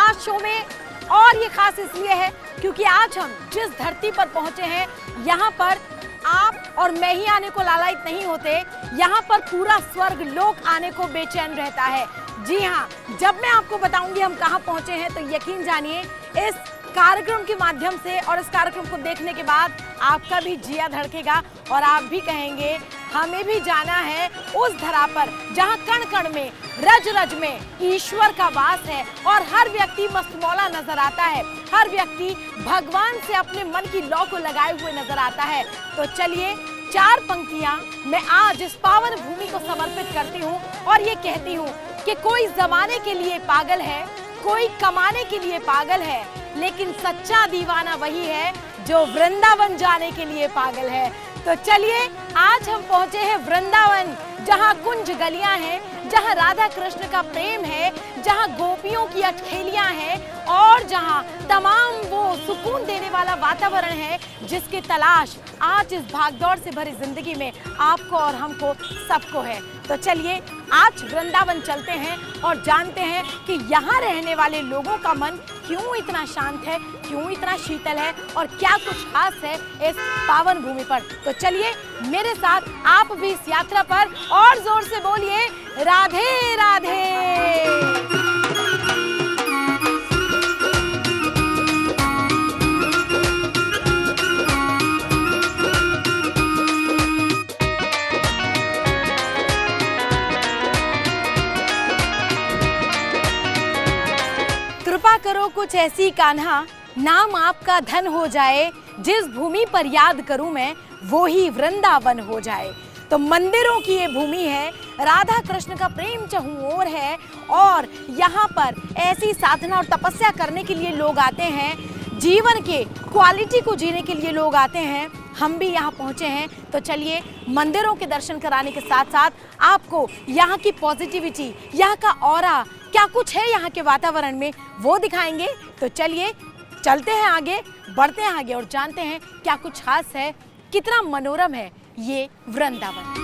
आज शो में और ये खास इसलिए है क्योंकि आज हम जिस धरती पर पहुंचे हैं, यहाँ पर आप और मैं ही आने को लालायित नहीं होते, यहाँ पर पूरा स्वर्ग लोक आने को बेचैन रहता है। जी हाँ, जब मैं आपको बताऊंगी हम कहाँ पहुंचे हैं तो यकीन जानिए इस कार्यक्रम के माध्यम से और इस कार्यक्रम को देखने के बाद आपका भी जिया धड़केगा और आप भी कहेंगे हमें भी जाना है उस धरा पर जहां कण कण में रज रज में ईश्वर का वास है और हर व्यक्ति मस्तमौला नजर आता है, हर व्यक्ति भगवान से अपने मन की लौ को लगाए हुए नजर आता है। तो चलिए 4 पंक्तियां मैं आज इस पावन भूमि को समर्पित करती हूं और ये कहती हूं कि कोई जमाने के लिए पागल है, कोई कमाने के लिए पागल है, लेकिन सच्चा दीवाना वही है जो वृंदावन जाने के लिए पागल है। तो चलिए आज हम पहुंचे हैं वृंदावन, जहां कुंज गलियां हैं, जहां राधा कृष्ण का प्रेम है, जहां गोपियों की अटखेलियां हैं और जहां तमाम वो सुकून देने वाला वातावरण है जिसकी तलाश आज इस भागदौड़ से भरी जिंदगी में आपको और हमको सबको है। तो चलिए आज वृंदावन चलते हैं और जानते हैं कि यहाँ रहने वाले लोगों का मन क्यों इतना शांत है, क्यों इतना शीतल है और क्या कुछ खास है इस पावन भूमि पर। तो चलिए मेरे साथ आप भी इस यात्रा पर और जोर से बोलिए राधे राधे। कृपा करो कुछ ऐसी कान्हा, नाम आपका धन हो जाए, जिस भूमि पर याद करूं मैं वो ही वृंदावन हो जाए। तो मंदिरों की ये भूमि है, राधा कृष्ण का प्रेम चहुओर है और यहाँ पर ऐसी साधना और तपस्या करने के लिए लोग आते हैं, जीवन के क्वालिटी को जीने के लिए लोग आते हैं। हम भी यहाँ पहुँचे हैं तो चलिए मंदिरों के दर्शन कराने के साथ साथ आपको यहाँ की पॉजिटिविटी, यहाँ का ऑरा क्या कुछ है यहाँ के वातावरण में वो दिखाएंगे। तो चलिए चलते हैं आगे, बढ़ते हैं आगे और जानते हैं क्या कुछ खास है, कितना मनोरम है ये वृंदावन।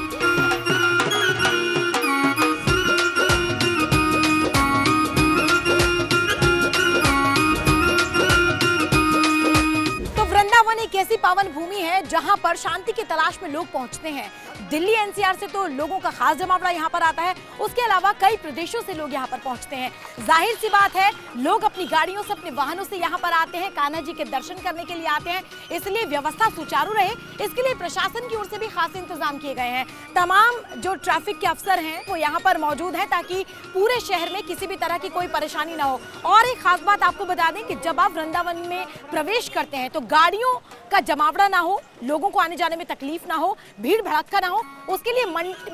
वृंदावन एक ऐसी पावन भूमि है जहां पर शांति की तलाश में लोग पहुंचते हैं। दिल्ली एनसीआर से तो लोगों का खास जमावड़ा यहाँ पर आता है, उसके अलावा कई प्रदेशों से लोग यहाँ पर पहुंचते हैं। जाहिर सी बात है लोग अपनी गाड़ियों से, अपने वाहनों से यहाँ पर आते हैं, कान्हा जी के दर्शन करने के लिए आते हैं, इसलिए व्यवस्था सुचारू रहे इसके लिए प्रशासन की ओर से भी खास इंतजाम किए गए हैं। तमाम जो ट्रैफिक के अफसर हैं वो यहाँ पर मौजूद हैं ताकि पूरे शहर में किसी भी तरह की कोई परेशानी ना हो। और एक खास बात आपको बता दें कि जब आप वृंदावन में प्रवेश करते हैं तो गाड़ियों का जमावड़ा ना हो, लोगों को आने जाने में तकलीफ ना हो, भीड़ भड़क्का ना हो, उसके लिए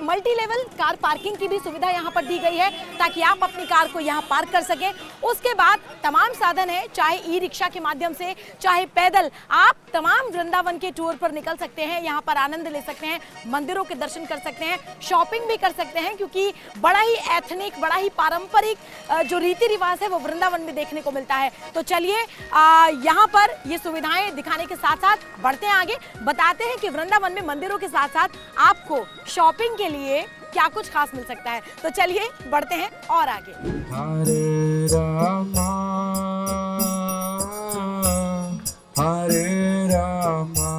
मल्टी लेवल कार पार्किंग की भी सुविधा यहाँ पर दी गई है ताकि आप अपनी कार को यहाँ पार्क कर सकें। उसके बाद तमाम साधन है, चाहे ई रिक्शा के माध्यम से, चाहे पैदल, आप तमाम वृंदावन के टूर पर निकल सकते हैं, यहाँ पर आनंद ले सकते हैं, मंदिरों के दर्शन कर सकते हैं, शॉपिंग भी कर सकते हैं क्योंकि बड़ा ही एथनिक, बड़ा ही पारंपरिक जो रीति रिवाज है वो वृंदावन में देखने को मिलता है। तो चलिए यहाँ पर ये सुविधाएं दिखाने के साथ साथ बढ़ते हैं आगे, बताते हैं कि वृंदावन में मंदिरों के साथ साथ आपको शॉपिंग के लिए क्या कुछ खास मिल सकता है। तो चलिए बढ़ते हैं और आगे। हरे रामा हरे रामा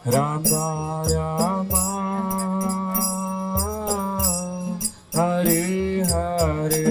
रामा रामा हरे हरे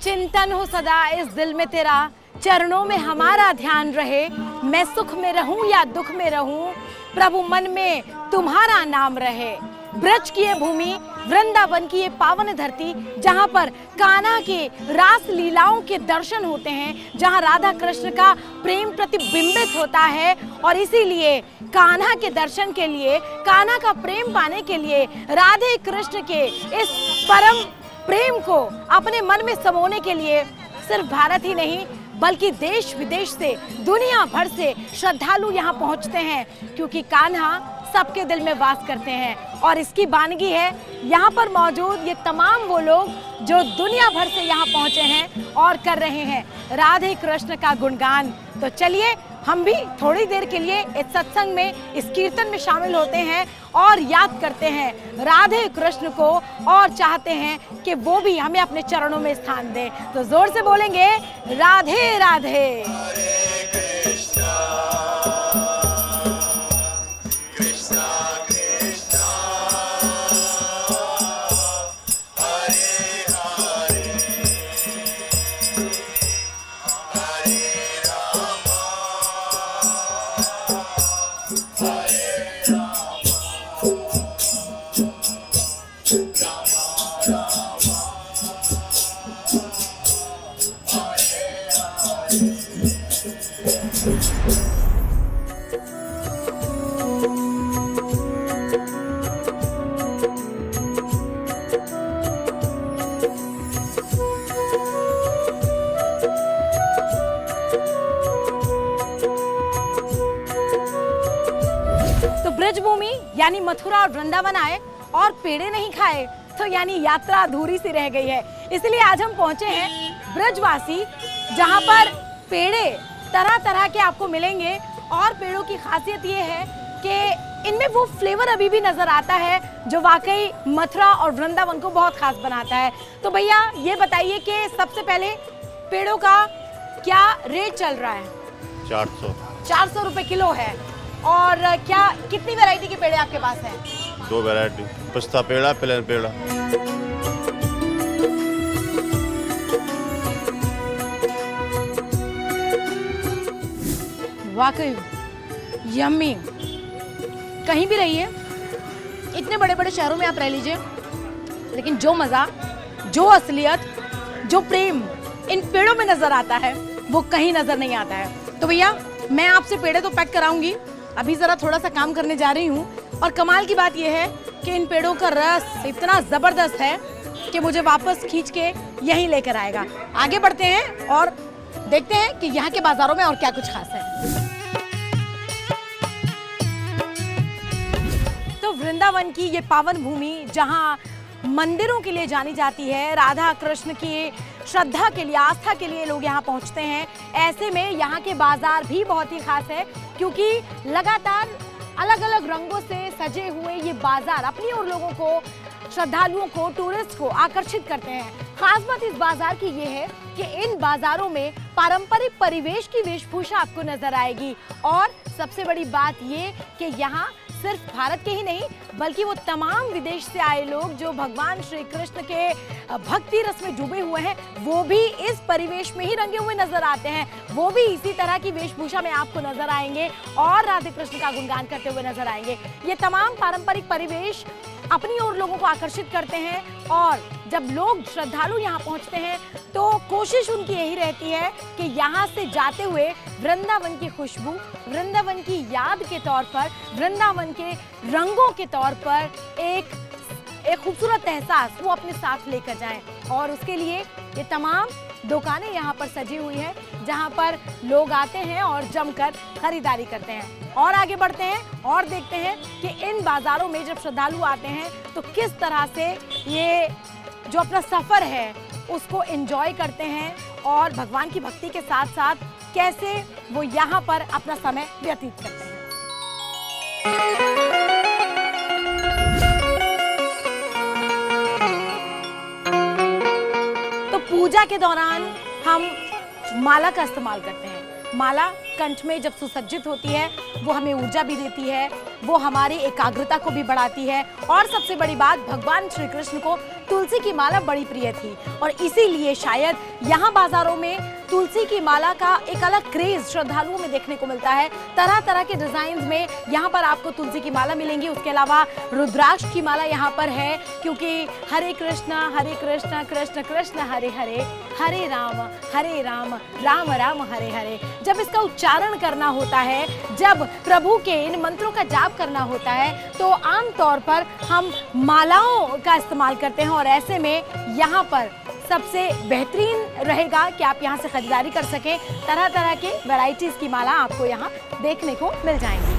चिंतन हो सदा इस दिल में तेरा, चरणों में हमारा ध्यान रहे, मैं सुख में रहूं या दुख में रहूं, प्रभु मन में तुम्हारा नाम रहे। ब्रज की ये भूमि, वृंदावन की ये पावन धरती जहाँ पर कान्हा के रास लीलाओं के दर्शन होते हैं, जहाँ राधा कृष्ण का प्रेम प्रतिबिंबित होता है और इसीलिए कान्हा के दर्शन के लिए, कान्हा का प्रेम पाने के लिए, राधे कृष्ण के इस परम प्रेम को अपने मन में समोने के लिए सिर्फ भारत ही नहीं बल्कि देश विदेश से, दुनिया भर से श्रद्धालु यहाँ पहुँचते हैं क्योंकि कान्हा सबके दिल में वास करते हैं। और इसकी वानगी है यहाँ पर मौजूद ये तमाम वो लोग जो दुनिया भर से यहाँ पहुँचे हैं और कर रहे हैं राधे कृष्ण का गुणगान। तो चलिए हम भी थोड़ी देर के लिए इस सत्संग में, इस कीर्तन में शामिल होते हैं और याद करते हैं राधे कृष्ण को और चाहते हैं कि वो भी हमें अपने चरणों में स्थान दें। तो जोर से बोलेंगे राधे राधे। ब्रजभूमि यानी मथुरा और वृंदावन आए और पेड़े नहीं खाए तो यानी यात्रा अधूरी सी रह गई है। इसलिए आज हम पहुंचे हैं ब्रजवासी, जहां पर पेड़े तरह तरह के आपको मिलेंगे। और पेड़ों की खासियत ये है कि इनमें वो फ्लेवर अभी भी नजर आता है जो वाकई मथुरा और वृंदावन को बहुत खास बनाता है। तो भैया ये बताइए कि सबसे पहले पेड़ों का क्या रेट चल रहा है? 400 रुपए किलो है। और क्या कितनी वैरायटी के पेड़े आपके पास हैं? 2 वैरायटी, पिस्ता पेड़ा, प्लेन पेड़ा। वाकई यम्मी। कहीं भी रहिए, इतने बड़े बड़े शहरों में आप रह लीजिए, लेकिन जो मज़ा, जो असलियत, जो प्रेम इन पेड़ों में नजर आता है वो कहीं नजर नहीं आता है। तो भैया मैं आपसे पेड़े तो पैक कराऊंगी, अभी ज़रा थोड़ा सा काम करने जा रही हूँ। और कमाल की बात यह है कि इन पेड़ों का रस इतना ज़बरदस्त है कि मुझे वापस खींच के यहीं लेकर आएगा। आगे बढ़ते हैं और देखते हैं कि यहाँ के बाज़ारों में और क्या कुछ खास है। तो वृंदावन की ये पावन भूमि जहाँ मंदिरों के लिए जानी जाती है, राधा कृष्ण की श्रद्धा के लिए, आस्था के लिए लोग यहाँ पहुँचते हैं। ऐसे में यहाँ के बाजार भी बहुत ही खास है क्योंकि लगातार अलग अलग रंगों से सजे हुए ये बाजार अपनी ओर लोगों को, श्रद्धालुओं को, टूरिस्ट को आकर्षित करते हैं। खास बात इस बाजार की ये है कि इन बाजारों में पारंपरिक परिवेश की वेशभूषा आपको नजर आएगी। और सबसे बड़ी बात ये कि यहाँ सिर्फ भारत के ही नहीं बल्कि वो तमाम विदेश से आए लोग जो भगवान श्री कृष्ण के भक्ति रस में डूबे हुए हैं वो भी इस परिवेश में ही रंगे हुए नजर आते हैं। वो भी इसी तरह की वेशभूषा में आपको नजर आएंगे और राधे कृष्ण का गुणगान करते हुए नजर आएंगे। ये तमाम पारंपरिक परिवेश अपनी ओर लोगों को आकर्षित करते हैं। और जब लोग श्रद्धालु यहाँ पहुँचते हैं तो कोशिश उनकी यही रहती है कि यहाँ से जाते हुए वृंदावन की खुशबू, वृंदावन की याद के तौर पर, वृंदावन के रंगों के तौर पर एक खूबसूरत एहसास वो अपने साथ लेकर जाएं। और उसके लिए ये तमाम दुकानें यहाँ पर सजी हुई हैं जहाँ पर लोग आते हैं और जमकर खरीदारी करते हैं। और आगे बढ़ते हैं और देखते हैं कि इन बाजारों में जब श्रद्धालु आते हैं तो किस तरह से ये जो अपना सफर है उसको एंजॉय करते हैं और भगवान की भक्ति के साथ साथ कैसे वो यहाँ पर अपना समय व्यतीत करते हैं। तो पूजा के दौरान हम माला का इस्तेमाल करते हैं। माला कंठ में जब सुसज्जित होती है वो हमें ऊर्जा भी देती है, वो हमारी एकाग्रता को भी बढ़ाती है। और सबसे बड़ी बात, भगवान श्री कृष्ण को तुलसी की माला बड़ी प्रिय थी और इसीलिए शायद यहाँ बाजारों में तुलसी की माला का एक अलग क्रेज श्रद्धालुओं में देखने को मिलता है। तरह तरह के डिजाइन में यहाँ पर आपको तुलसी की माला मिलेंगी। उसके अलावा रुद्राक्ष की माला यहाँ पर है क्योंकि हरे कृष्ण कृष्ण कृष्ण हरे हरे, हरे राम राम राम हरे हरे। जब इसका उच्चारण करना होता है, जब प्रभु के इन मंत्रों का जाप करना होता है तो आमतौर पर हम मालाओं का इस्तेमाल करते हैं। और ऐसे में यहाँ पर सबसे बेहतरीन रहेगा कि आप यहाँ से खरीदारी कर सकें। तरह तरह के वैरायटीज की माला आपको यहाँ देखने को मिल जाएंगी।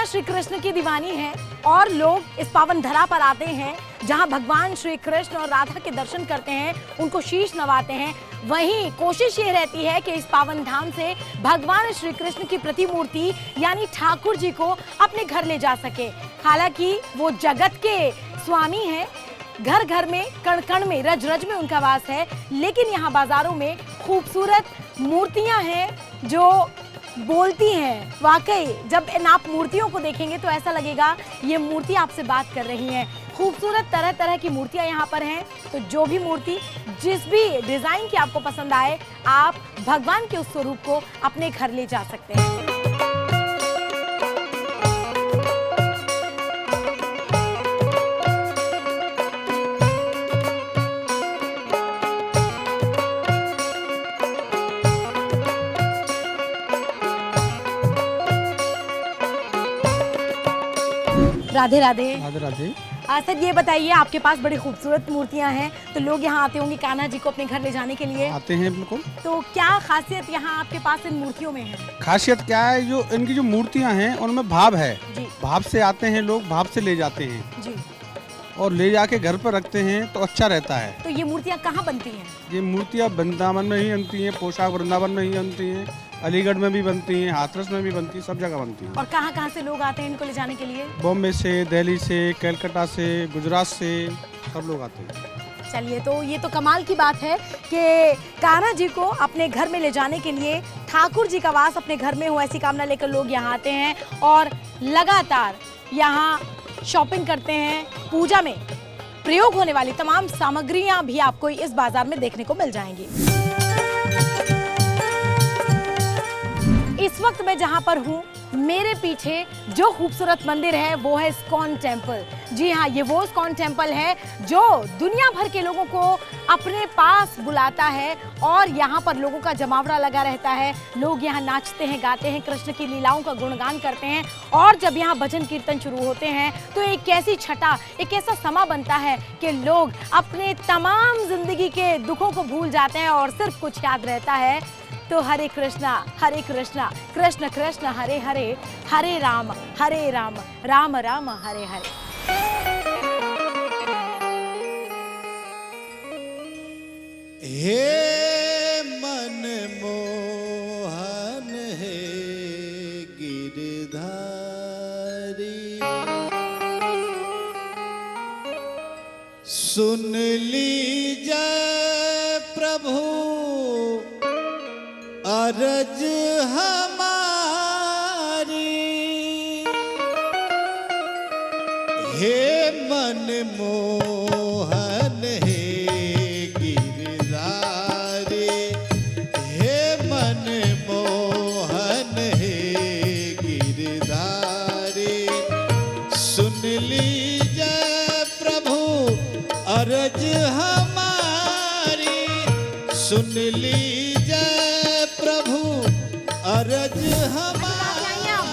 दुनिया श्री कृष्ण की दीवानी है और लोग इस पावन धरा पर आते हैं जहां भगवान श्री कृष्ण और राधा के दर्शन करते हैं, उनको शीश नवाते हैं। वहीं कोशिश ये रहती है कि इस पावन धाम से भगवान श्री कृष्ण की प्रतिमूर्ति यानी ठाकुर जी को अपने घर ले जा सके। हालांकि वो जगत के स्वामी हैं, घर घर में कण कण में रज रज में उनका वास है, लेकिन यहाँ बाजारों में खूबसूरत मूर्तियां हैं जो बोलती हैं। वाकई जब इन आप मूर्तियों को देखेंगे तो ऐसा लगेगा ये मूर्ति आपसे बात कर रही हैं। खूबसूरत तरह तरह की मूर्तियां यहाँ पर हैं, तो जो भी मूर्ति जिस भी डिजाइन की आपको पसंद आए, आप भगवान के उस स्वरूप को अपने घर ले जा सकते हैं। राधे राधे। राधे राधे। सर ये बताइए, आपके पास बड़ी खूबसूरत मूर्तियां हैं, तो लोग यहाँ आते होंगे कान्हा जी को अपने घर ले जाने के लिए? आते हैं बिल्कुल। तो क्या खासियत यहाँ आपके पास इन मूर्तियों में है? खासियत क्या है, जो इनकी जो मूर्तियां हैं उनमें भाव है जी। भाव से आते हैं लोग, भाव से ले जाते हैं जी। और ले जाके घर पर रखते हैं तो अच्छा रहता है। तो ये मूर्तियाँ कहाँ बनती हैं? ये मूर्तियाँ वृंदावन में ही बनती हैं, पोशाक वृंदावन में ही बनती हैं, अलीगढ़ में भी बनती हैं, हाथरस में भी बनती हैं, सब जगह बनती हैं। और कहाँ से लोग आते हैं इनको ले जाने के लिए? बॉम्बे से, दिल्ली से, कलकत्ता से, गुजरात से, सब लोग आते हैं। चलिए, तो ये तो कमाल की बात है कि कान्हा जी को अपने घर में ले जाने के लिए, ठाकुर जी का वास अपने घर में हो ऐसी कामना लेकर लोग यहाँ आते हैं और लगातार यहाँ शॉपिंग करते हैं। पूजा में प्रयोग होने वाली तमाम सामग्रियां भी आपको इस बाजार में देखने को मिल जाएंगी। इस वक्त मैं जहां पर हूं, मेरे पीछे जो खूबसूरत मंदिर है वो है इस्कॉन टेम्पल। जी हाँ, ये वो इस्कॉन टेम्पल है जो दुनिया भर के लोगों को अपने पास बुलाता है और यहाँ पर लोगों का जमावड़ा लगा रहता है। लोग यहाँ नाचते हैं, गाते हैं, कृष्ण की लीलाओं का गुणगान करते हैं और जब यहाँ भजन कीर्तन शुरू होते हैं तो एक ऐसी छटा, एक ऐसा समा बनता है कि लोग अपने तमाम जिंदगी के दुखों को भूल जाते हैं और सिर्फ कुछ याद रहता है तो हरे कृष्णा कृष्ण कृष्ण हरे हरे, हरे राम राम राम हरे हरे। हे मन मोहन हे गिरधारी, सुन लीजय प्रभु अरज हमारी। हे मन मोहन हे गिरधारी, हे मन मोहन हे गिरधारी, सुन लीजय प्रभु अरज हमारी, सुन लीजय प्रभु अरज हमारी।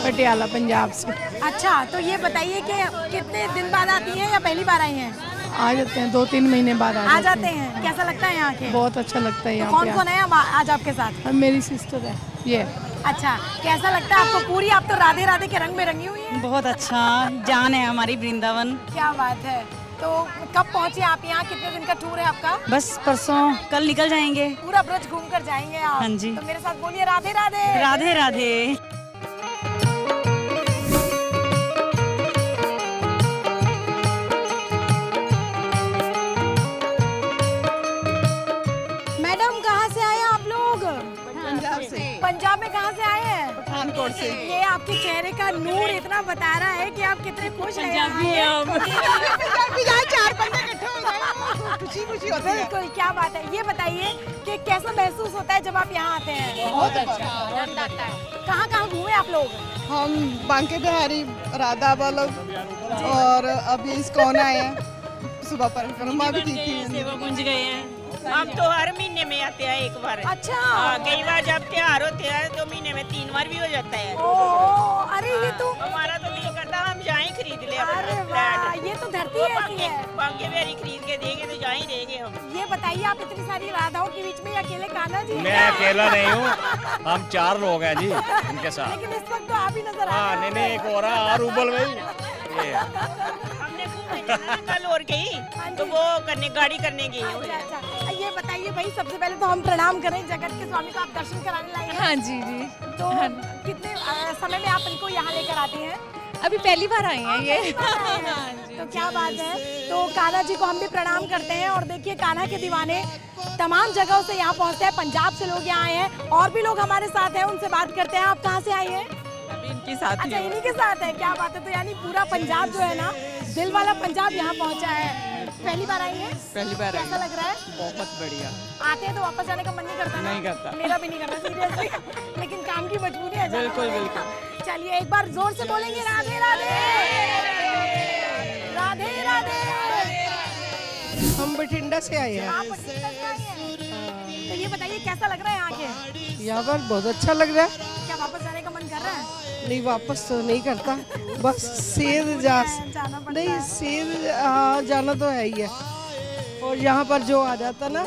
पटियाला पंजाब से। अच्छा, तो ये बताइए कि कितने दिन बाद आती हैं या पहली बार आई हैं? आ जाते हैं, 2-3 महीने बाद आ जाते हैं। कैसा लगता है यहाँ के? बहुत अच्छा लगता है यहाँ कौन पे। कौन है आज आपके साथ? मेरी सिस्टर है ये। अच्छा, कैसा लगता है आपको? पूरी आप तो राधे राधे के रंग में रंगी हुई हैं। बहुत अच्छा, जान है हमारी वृंदावन। क्या बात है। तो कब पहुँचे आप यहाँ? कितने दिन का टूर है आपका? बस परसों, कल निकल जाएंगे। पूरा ब्रज घूम कर जाएंगे आप? हाँ जी। तो मेरे साथ बोलिए राधे राधे। राधे राधे। मैडम, कहाँ से आए आप लोग? पंजाब से। पंजाब में कहाँ से आए हैं? पठानकोट से। ये आपके चेहरे का नूर इतना बता रहा है कि आप कितने खुश हैं। पंजाबी है हम। खुशी होती है। बिल्कुल, क्या बात है। ये बताइए कि कैसा महसूस होता है जब आप यहाँ आते हैं? बहुत अच्छा। कहाँ घूमे आप लोग? हम बांके बिहारी, राधा बालक और अभी इस्कॉन आए हैं। सुबह परिक्रमा भी की थी। सेवा कुंज गए हैं। हम तो हर महीने में आते हैं एक बार। अच्छा। कई बार जब त्योहार होते हैं तो महीने में 3 बार भी हो जाता है। ओह, अरे ये तो हमारा तो दिल करता है हम जाएं खरीद ले अपना अरे फ्लैट। वाह, ये तो धरती ही ऐसी है। बांके बिहारी खरीद के देंगे तो जा ही रहेंगे हम। ये बताइए, आप इतनी सारी राधाओं के बीच में अकेले कान्हा जी हैं? मैं अकेला नहीं हूँ, हम 4 लोग हैं जी उनके साथ। लेकिन इस वक्त तो आप ही नजर आ हाँ रहे नहीं हैं। एक और है और उबल भाई ये हमने घूमने जाना ना कल और गई तो वो करने गाड़ी करने गई हुई है। अच्छा, ये बताइए भाई, सबसे पहले तो हम प्रणाम करें जगत के स्वामी को, आप दर्शन कराने लाए हैं। हाँ जी जी, तो कितने समय में आप इनको यहाँ लेकर आती हैं? अभी पहली बार आई हैं ये। तो क्या बात है। तो कान्हा जी को हम भी प्रणाम करते हैं। और देखिए, कान्हा के दीवाने तमाम जगहों से यहाँ पहुँचते हैं। पंजाब से लोग यहाँ आए हैं और भी लोग हमारे साथ हैं, उनसे बात करते हैं। आप कहाँ से आई हैं? अभी इनके साथ अच्छा, इन्हीं के साथ है, क्या बात है। तो यानी पूरा पंजाब जो है ना, दिल वाला पंजाब यहाँ पहुँचा है। पहली बार आई है? पहली बार आई। कैसा लग रहा है? बहुत बढ़िया। आते हैं तो वापस जाने का मन नहीं करता ना? नहीं करता। मेरा भी नहीं करता सीरियसली, लेकिन काम की मजबूरी है। जाना बिल्कुल, पड़ेगा। चलिए एक बार जोर से बोलेंगे, राधे राधे राधे राधे। हम बठिंडा से आए हैं। आप बठिंडा से आए हैं? तो ये बताइए, कैसा लग रहा है यहाँ के? यहाँ पर बहुत अच्छा लग रहा है। क्या वापस जाने का मन कर रहा है? नहीं, वापस तो नहीं करता, बस सेर जाना पड़ता नहीं, है। सेर हाँ जाना तो है ही है। और यहाँ पर जो आ जाता ना,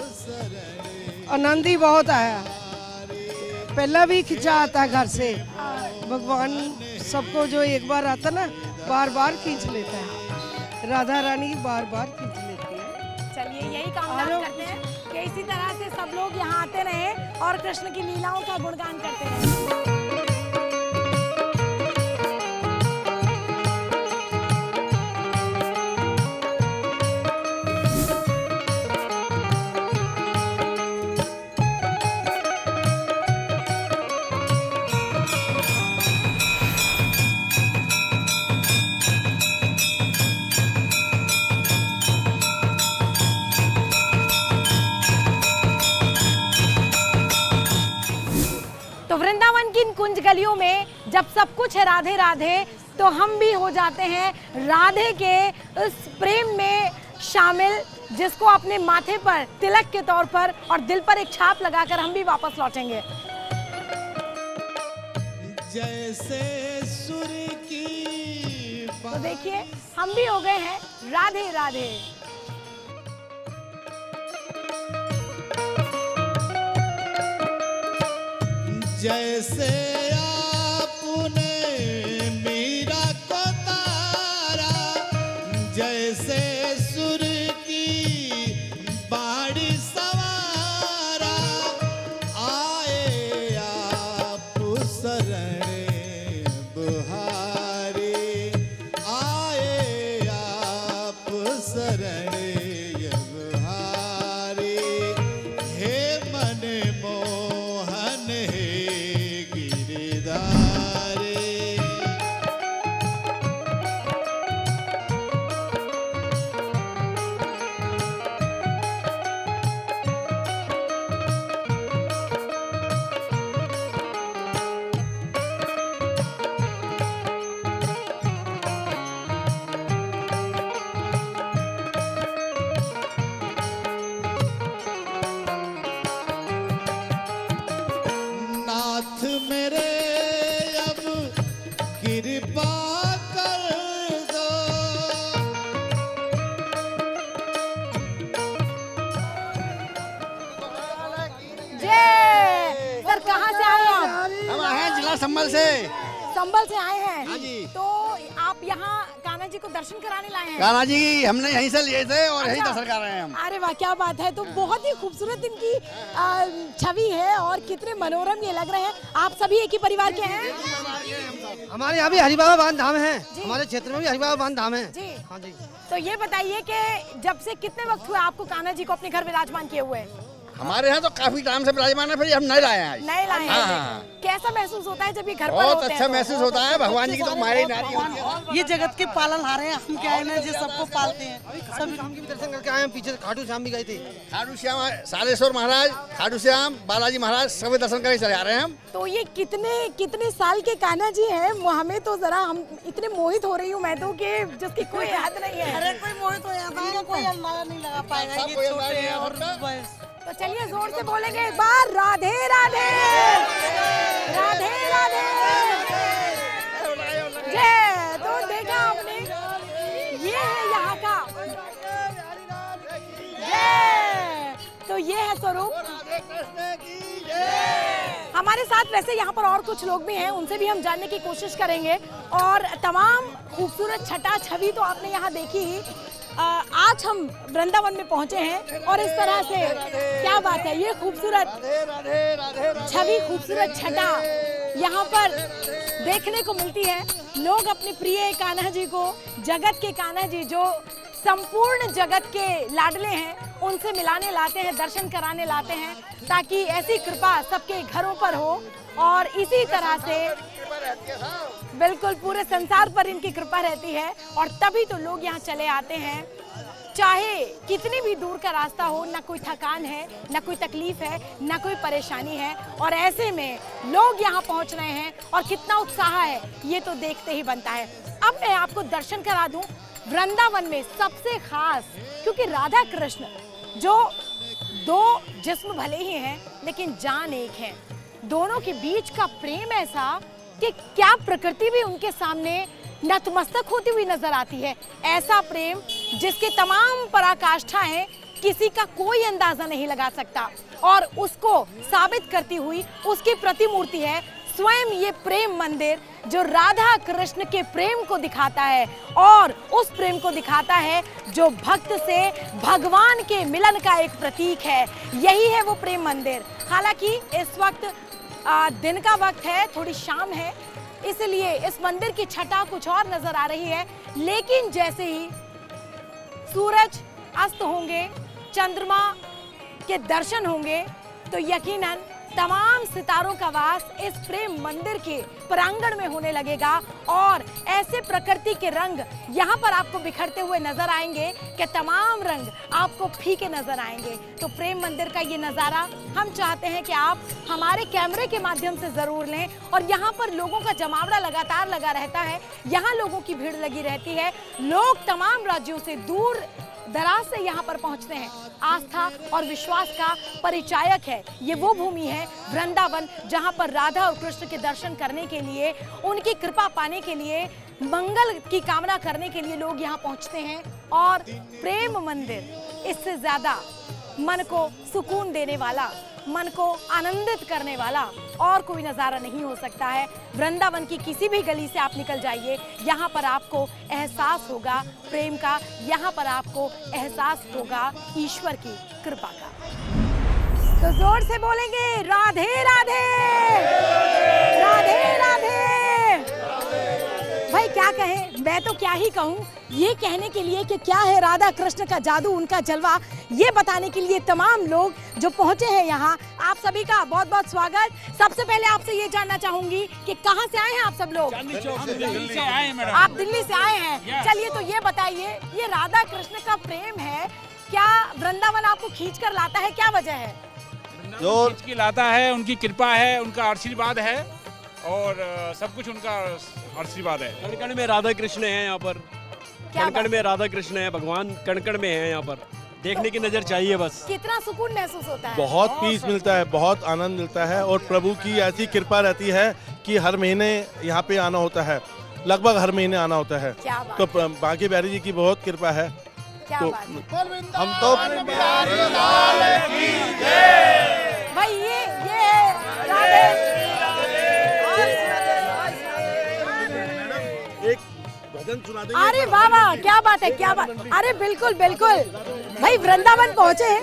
आनंद ही बहुत आया। पहला भी खिंचा आता घर से, भगवान सबको जो एक बार आता ना, बार बार खींच लेता है। राधा रानी बार बार खींच लेती है। चलिए यही कामना करते हैं कि इसी तरह से सब लोग यहाँ आते रहे और कृष्ण की लीलाओं का गुणगान करते रहे। तो वृंदावन की इन कुंज गलियों में जब सब कुछ है राधे राधे, तो हम भी हो जाते हैं राधे के उस प्रेम में शामिल, जिसको अपने माथे पर तिलक के तौर पर और दिल पर एक छाप लगाकर हम भी वापस लौटेंगे। जैसे सुर की तो देखिए, हम भी हो गए हैं राधे राधे। जैसे आपने मीरा को तारा, जैसे सुर की बाड़ी सवारा, आए आप शरण बुहारे, आए आप शरण बुहारे। हे मन मोहन हे गिरधारे। नाथ मेरे अब कृपा कर दो। जय सर, कहाँ से आए आप? हम आए हैं जिला संभल से। संभल से आए हैं? हाँ जी। तो आप यहाँ कान्हा जी को दर्शन कराने लाए हैं? कान्हा जी हमने यहीं से लिए थे और यहीं अच्छा। दर्शन कर रहे हैं हम। अरे वाह, क्या बात है। तो बहुत ही खूबसूरत इनकी छवि है और कितने मनोरम ये लग रहे हैं। आप सभी एक ही परिवार के हैं? हमारे यहाँ भी हरि बाबा बांध धाम है, हमारे क्षेत्र में भी हरि बाबा बांध धाम है। जी। हाँ जी। तो ये बताइए कि जब से कितने वक्त हुआ आपको कान्हा जी को अपने घर विराजमान किए हुए? हमारे यहाँ तो काफी टाइम से विराजमान है, फिर हम नहीं लाए हैं। नए लाए हाँ, हैं। हाँ। कैसा महसूस होता है जब ये घर पर बहुत होते हैं अच्छा तो? महसूस होता है। भगवान जी की तो माया ही नारी होती है। ये जगत के पालनहार हैं, हम क्या है ना, जो सबको पालते हैं। खाटू श्याम की भी दर्शन करके आए हैं, पीछे खाटू श्याम भी गए थे। खाटू श्याम, सालेश्वर महाराज, खाटू श्याम, बालाजी महाराज सभी दर्शन करके चले आ रहे हैं हम। तो ये कितने साल के कान्हा जी हैं? हमें तो जरा, हम इतने मोहित हो रही हूँ मैं तो कि जिसकी कोई याद नहीं है। अरे कोई मोहित हो जाता है, कोई अंदाजा नहीं लगा पाएगा। ये कोई छोटे अंदाजा हैं और नहीं होता। बस। तो चलिए जोर से बोलेंगे एक बार, राधे राधे राधे राधे जय। तो देखा आपने, ये है यहाँ का स्वरूप। हमारे साथ वैसे यहाँ पर और कुछ लोग भी हैं, उनसे भी हम जानने की कोशिश करेंगे। और तमाम खूबसूरत छटा छवि तो आपने यहाँ देखी ही। आज हम वृंदावन में पहुंचे हैं और इस तरह से क्या बात है, ये खूबसूरत छवि, खूबसूरत छटा यहाँ पर देखने को मिलती है। लोग अपने प्रिय कान्हा जी को, जगत के कान्हा जी जो संपूर्ण जगत के लाडले हैं, उनसे मिलाने लाते हैं, दर्शन कराने लाते हैं, ताकि ऐसी कृपा सबके घरों पर हो और इसी तरह से बिल्कुल पूरे संसार पर इनकी कृपा रहती है। और तभी तो लोग यहाँ चले आते हैं, चाहे कितनी भी दूर का रास्ता हो, ना कोई थकान है, ना कोई तकलीफ है, ना कोई परेशानी है, और ऐसे में लोग यहाँ पहुँच रहे हैं और कितना उत्साह है ये तो देखते ही बनता है। अब मैं आपको दर्शन करा दूं वृंदावन में सबसे खास, क्योंकि राधा कृष्ण जो दो जिस्म भले ही हैं लेकिन जान एक है, दोनों के बीच का प्रेम ऐसा कि क्या प्रकृति भी उनके सामने नतमस्तक होती हुई नजर आती है। ऐसा प्रेम जिसके तमाम पराकाष्ठाएं किसी का कोई अंदाजा नहीं लगा सकता, और उसको साबित करती हुई उसकी प्रतिमूर्ति है स्वयं ये प्रेम मंदिर, जो राधा कृष्ण के प्रेम को दिखाता है और उस प्रेम को दिखाता है जो भक्त से भगवान के मिलन का एक प्रतीक है। यही है वो प्रेम मंदिर। हालांकि इस वक्त दिन का वक्त है, थोड़ी शाम है, इसलिए इस मंदिर की छटा कुछ और नजर आ रही है, लेकिन जैसे ही सूरज अस्त होंगे, चंद्रमा के दर्शन होंगे, तो यकीनन तमाम सितारों का वास इस प्रेम मंदिर के प्रांगण में होने लगेगा और ऐसे प्रकृति के रंग यहाँ पर आपको बिखरते हुए नजर आएंगे कि तमाम रंग आपको फीके नजर आएंगे। तो प्रेम मंदिर का ये नज़ारा हम चाहते हैं कि आप हमारे कैमरे के माध्यम से जरूर लें। और यहाँ पर लोगों का जमावड़ा लगातार लगा रहता है, यहाँ लोगों की भीड़ लगी रहती है, लोग तमाम राज्यों से, दूर दराज से यहाँ पर पहुँचते हैं। आस्था और विश्वास का परिचायक है ये वो भूमि है वृंदावन, जहाँ पर राधा और कृष्ण के दर्शन करने के लिए, उनकी कृपा पाने के लिए, मंगल की कामना करने के लिए लोग यहाँ पहुँचते हैं। और प्रेम मंदिर, इससे ज्यादा मन को सुकून देने वाला, मन को आनंदित करने वाला और कोई नज़ारा नहीं हो सकता है। वृंदावन की किसी भी गली से आप निकल जाइए, यहाँ पर आपको एहसास होगा प्रेम का, यहाँ पर आपको एहसास होगा ईश्वर की कृपा का। तो जोर से बोलेंगे राधे राधे, राधे राधे। भाई क्या कहें, मैं तो क्या ही कहूँ, ये कहने के लिए कि क्या है राधा कृष्ण का जादू, उनका जलवा, ये बताने के लिए तमाम लोग जो पहुंचे हैं यहाँ, आप सभी का बहुत बहुत स्वागत। सबसे पहले आपसे ये जानना चाहूंगी कि कहाँ से आए हैं आप सब लोग? दिल्ली से आए हैं मैडम। आप दिल्ली से आए हैं। चलिए तो ये बताइए, ये राधा कृष्ण का प्रेम है, क्या वृंदावन आपको खींच कर लाता है, क्या वजह है? जो खींच के लाता है, उनकी कृपा है, उनका आशीर्वाद है और सब कुछ उनका आशीर्वाद है। कण कण में राधा कृष्ण है यहाँ पर, कण कण में राधा कृष्ण है, भगवान कण कण में है यहाँ पर, देखने की नजर चाहिए बस। कितना सुकून महसूस होता है? बहुत पीस मिलता है, बहुत आनंद मिलता है, और प्रभु की ऐसी कृपा रहती है कि हर महीने यहाँ पे आना होता है, लगभग हर महीने आना होता है। तो बांके बिहारी जी की बहुत कृपा है। तो हम तो भाई ये राधे, एक भजन सुना देंगे। अरे वाह वाह, क्या बात है, क्या बात। अरे बिल्कुल बिल्कुल भाई, वृंदावन पहुँचे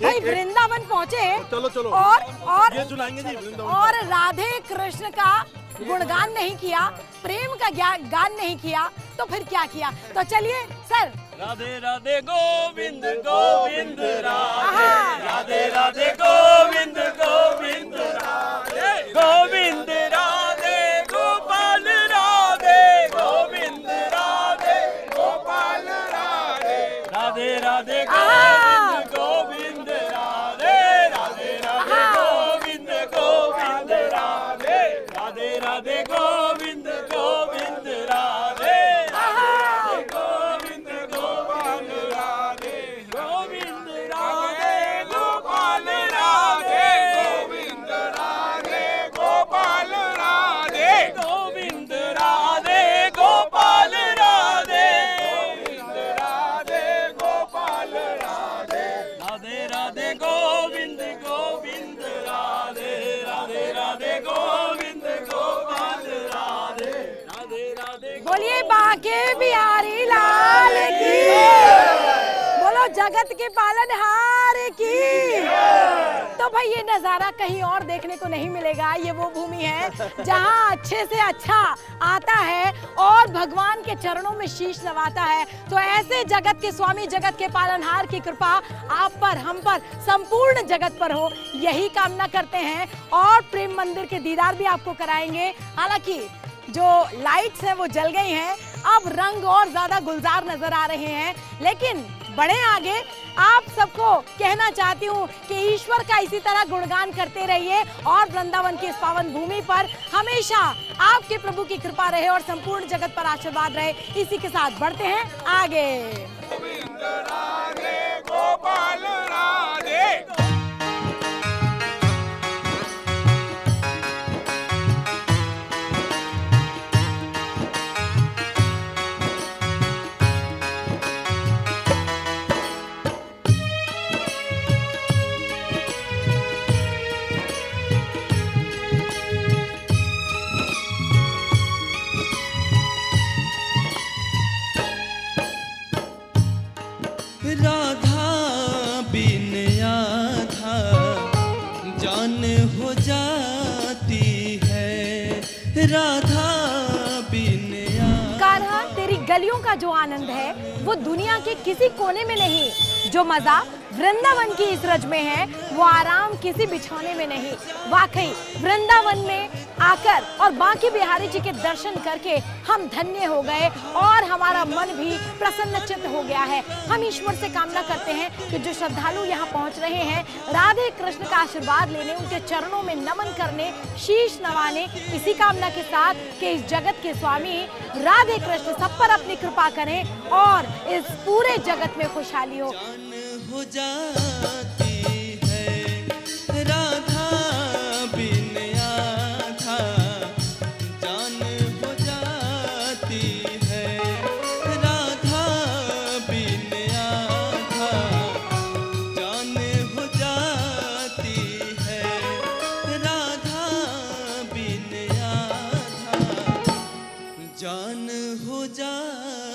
भाई, वृंदावन पहुँचे। चलो चलो, और ये सुनाएंगे जी वृंदावन। और राधे कृष्ण का गुणगान नहीं किया, प्रेम का गान नहीं किया, तो फिर क्या किया? तो चलिए सर। राधे राधे गोविंद गोविंद राधे, राधे राधे गोविंद गोविंद राधे, गोविंद राधे गोपाल राधे, गोविंद राधे गोपाल राधे, राधे राधे गोविंद गोविंद राधे, राधे राधे गोविंद गोविंद राधे, राधे राधे गोविंद गोविंद राधे, गोविंद गोपाल राधे, गोविंद राधे गोपाल राधे, गोविंद राधे गोपाल बोलिए बांके बिहारी लाल की, बोलो जगत के पालनहार की। तो भाई ये नजारा कहीं और देखने को नहीं मिलेगा। ये वो भूमि है जहां अच्छे से अच्छा आता है और भगवान के चरणों में शीश नवाता है। तो ऐसे जगत के स्वामी, जगत के पालनहार की कृपा आप पर, हम पर, संपूर्ण जगत पर हो, यही कामना करते हैं। और प्रेम मंदिर के दीदार भी आपको कराएंगे। हालांकि जो लाइट्स हैं वो जल गई हैं, अब रंग और ज्यादा गुलजार नजर आ रहे हैं। लेकिन बढ़े आगे, आप सबको कहना चाहती हूँ कि ईश्वर का इसी तरह गुणगान करते रहिए और वृंदावन की इस पावन भूमि पर हमेशा आपके प्रभु की कृपा रहे और संपूर्ण जगत पर आशीर्वाद रहे। इसी के साथ बढ़ते हैं आगे। गोपाल राधे। राधा बिन आधा जान हो जाती है, राधा बिन कान्हा, तेरी गलियों का जो आनंद है वो दुनिया के किसी कोने में नहीं। जो मजा वृंदावन की इस रज में है वो आराम किसी बिछौने में नहीं। वाकई वृंदावन में आकर और बांके बिहारी जी के दर्शन करके हम धन्य हो गए और हमारा मन भी प्रसन्नचित्त हो गया है। हम ईश्वर से कामना करते हैं कि जो श्रद्धालु यहाँ पहुँच रहे हैं राधे कृष्ण का आशीर्वाद लेने, उनके चरणों में नमन करने, शीश नवाने, इसी कामना के साथ कि इस जगत के स्वामी राधे कृष्ण सब पर अपनी कृपा करें और इस पूरे जगत में खुशहाली हो। हो जाती है, राधा बिन आधा जान हो जाती है, राधा बिन आधा जान हो जाती है, राधा बिन आधा जान हो जाती